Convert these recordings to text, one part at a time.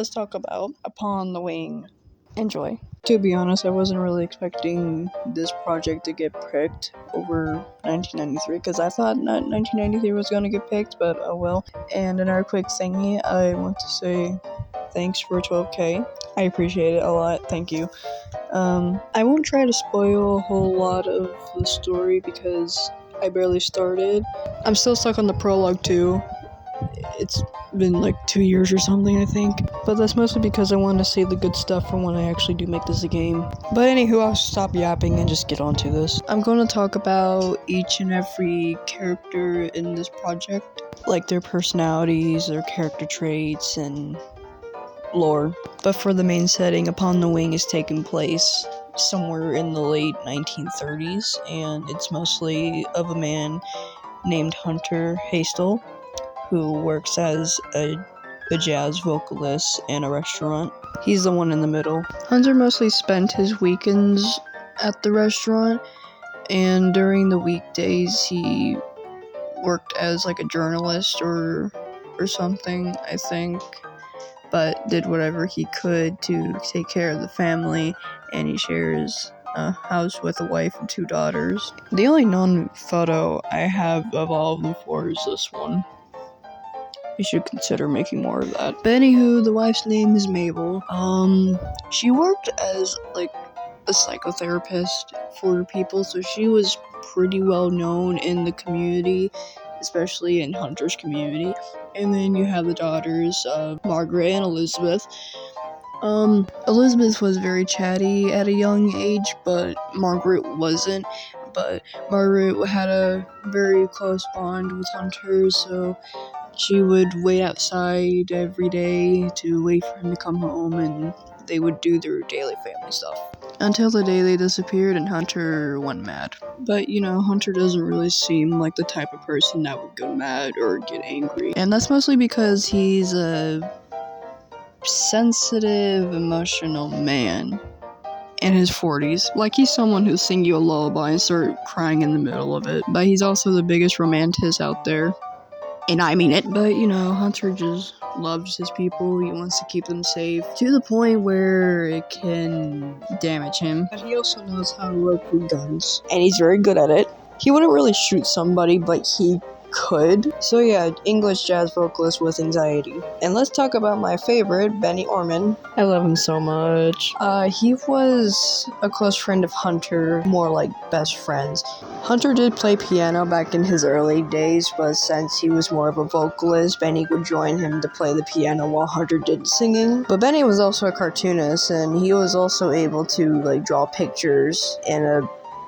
let's talk about Upon the Wing. Enjoy. To be honest, I wasn't really expecting this project to get picked over 1993 because I thought 1993 was going to get picked, but oh well. And another quick thingy, I want to say thanks for 12k. I appreciate it a lot. Thank you. I won't try to spoil a whole lot of the story because I barely started. I'm still stuck on the prologue too. It's been like 2 years or something, I think. But that's mostly because I want to see the good stuff from when I actually do make this a game. But anywho, I'll stop yapping and just get onto this. I'm going to talk about each and every character in this project, like their personalities, their character traits, and lore. But for the main setting, Upon the Wing is taking place somewhere in the late 1930s, and it's mostly of a man named Hunter Hastel, who works as a jazz vocalist in a restaurant. He's the one in the middle. Hunter mostly spent his weekends at the restaurant, and during the weekdays he worked as like a journalist or something, I think, but did whatever he could to take care of the family, and he shares a house with a wife and 2 daughters. The only known photo I have of all of them four is this one. You should consider making more of that. But anywho, the wife's name is Mabel. She worked as like a psychotherapist for people, so she was pretty well known in the community, especially in Hunter's community. And then you have the daughters of Margaret and Elizabeth. Elizabeth was very chatty at a young age, but Margaret wasn't. But Margaret had a very close bond with Hunter, so she would wait outside every day to wait for him to come home, and they would do their daily family stuff. Until the day they disappeared and Hunter went mad. But, Hunter doesn't really seem like the type of person that would go mad or get angry. And that's mostly because he's a sensitive, emotional man in his 40s. Like, he's someone who'll sing you a lullaby and start crying in the middle of it. But he's also the biggest romantic out there. And I mean it. But, Hunter just loves his people. He wants to keep them safe to the point where it can damage him. But he also knows how to work with guns, and he's very good at it. He wouldn't really shoot somebody, but he could. So yeah, English jazz vocalist with anxiety. And let's talk about my favorite, Bennie Orman. I love him so much. He was a close friend of Hunter, more like best friends. Hunter did play piano back in his early days, but since he was more of a vocalist, Bennie would join him to play the piano while Hunter did singing. But Bennie was also a cartoonist, and he was also able to draw pictures in a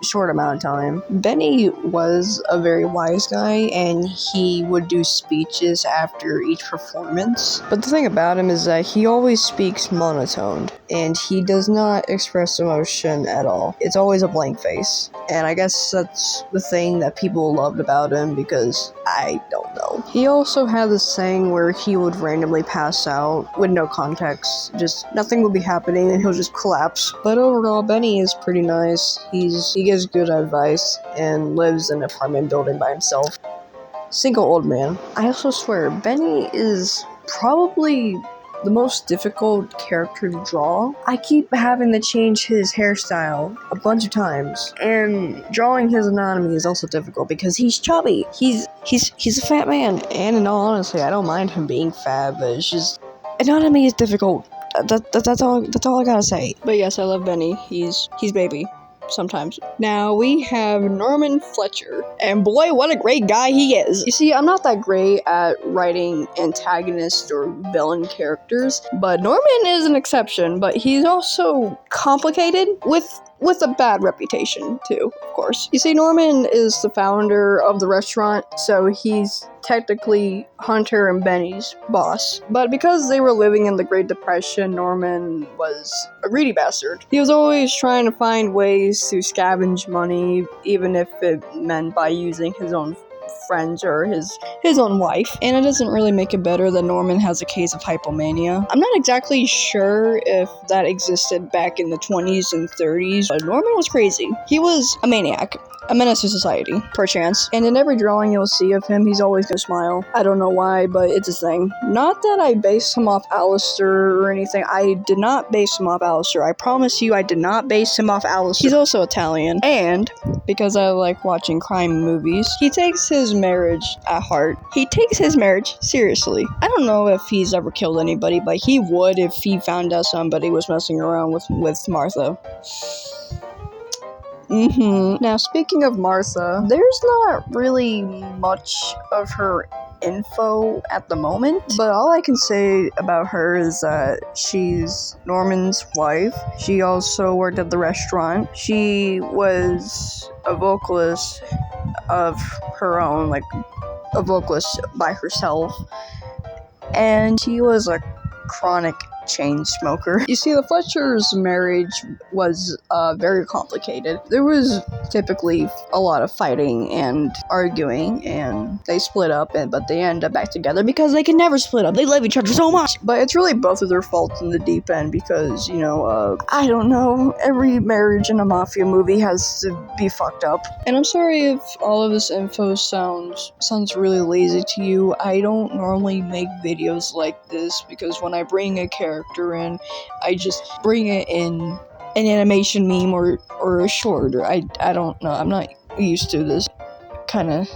short amount of time. Bennie was a very wise guy, and he would do speeches after each performance. But the thing about him is that he always speaks monotoned, and he does not express emotion at all. It's always a blank face. And I guess that's the thing that people loved about him, because I don't know. He also had this saying where he would randomly pass out with no context. Just nothing would be happening and he'll just collapse. But overall, Bennie is pretty nice. He gives good advice and lives in an apartment building by himself. Single old man. I also swear, Bennie is probably the most difficult character to draw. I keep having to change his hairstyle a bunch of times, and drawing his anatomy is also difficult because he's chubby. He's a fat man, and in all honesty, I don't mind him being fat, but it's just anatomy is difficult. That's all I gotta say. But yes, I love Bennie. He's baby. Sometimes. Now we have Norman Fletcher, and boy, what a great guy he is. You see, I'm not that great at writing antagonist or villain characters, but Norman is an exception, but he's also complicated with a bad reputation too, of course. You see, Norman is the founder of the restaurant, so he's technically Hunter and Bennie's boss. But because they were living in the Great Depression, Norman was a greedy bastard. He was always trying to find ways to scavenge money, even if it meant by using his own friends or his own wife. And it doesn't really make it better that Norman has a case of hypomania. I'm not exactly sure if that existed back in the 20s and 30s, but Norman was crazy. He was a maniac. a menace to society, perchance. And in every drawing you'll see of him, he's always gonna smile. I don't know why, but it's a thing. Not that I based him off Alistair or anything. I did not base him off Alistair. I promise you, I did not base him off Alistair. He's also Italian. And because I like watching crime movies, he takes his marriage at heart. He takes his marriage seriously. I don't know if he's ever killed anybody, but he would if he found out somebody was messing around with Martha. Now, speaking of Martha, there's not really much of her info at the moment, but all I can say about her is that she's Norman's wife. She also worked at the restaurant. She was a vocalist of her own, like a vocalist by herself, and she was a chronic chain smoker. You see, the Fletcher's marriage was very complicated. There was typically a lot of fighting and arguing, and they split up, but they end up back together because they can never split up. They love each other so much. But it's really both of their faults in the deep end because, you know, I don't know, every marriage in a mafia movie has to be fucked up. And I'm sorry if all of this info sounds really lazy to you. I don't normally make videos like this because when I bring a character in, I just bring it in an animation meme or a short. I don't know. I'm not used to this kind of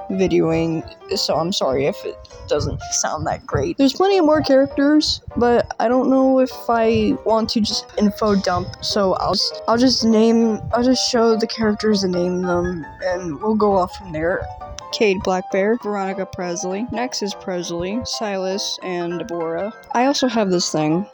videoing, so I'm sorry if it doesn't sound that great. There's plenty of more characters, but I don't know if I want to just info dump, so I'll just show the characters and name them, and we'll go off from there. Cade Blackbear, Veronica Presley, Nexus Presley, Silas, and Deborah. I also have this thing.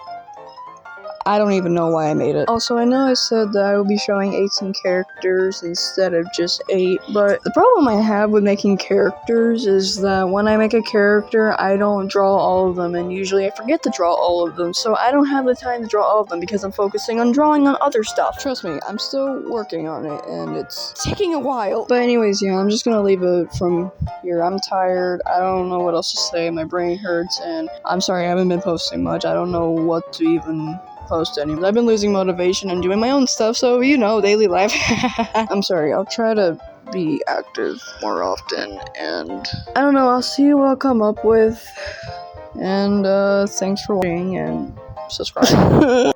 I don't even know why I made it. Also, I know I said that I will be showing 18 characters instead of just 8, but the problem I have with making characters is that when I make a character, I don't draw all of them, and usually I forget to draw all of them, so I don't have the time to draw all of them because I'm focusing on drawing on other stuff. Trust me, I'm still working on it, and it's taking a while. But anyways, yeah, I'm just gonna leave it from here. I'm tired. I don't know what else to say. My brain hurts, and I'm sorry I haven't been posting much. I don't know what to even post anymore. I've been losing motivation and doing my own stuff, so you know, daily life. I'm sorry, I'll try to be active more often, and I don't know, I'll see what I'll come up with, and thanks for watching, and subscribe.